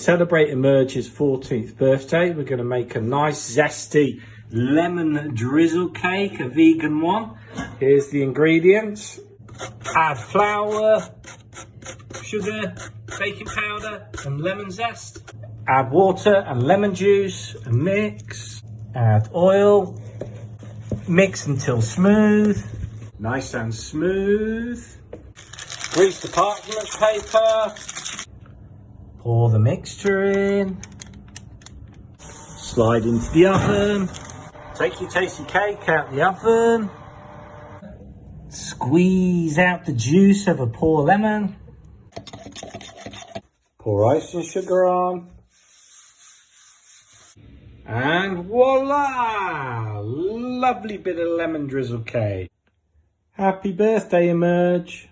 celebrate Emerge's 14th birthday, we're going to make a nice zesty lemon drizzle cake, a vegan one. Here's the ingredients. Add flour, sugar, baking powder and lemon zest. Add water and lemon juice and mix. Add oil. Mix until smooth. Nice and smooth. Grease the parchment paper. Pour the mixture in. Slide into the oven. Take your tasty cake out the oven. Squeeze out the juice of a poor lemon. Pour icing sugar on. And voila! Lovely bit of lemon drizzle cake. Happy birthday, Emerge.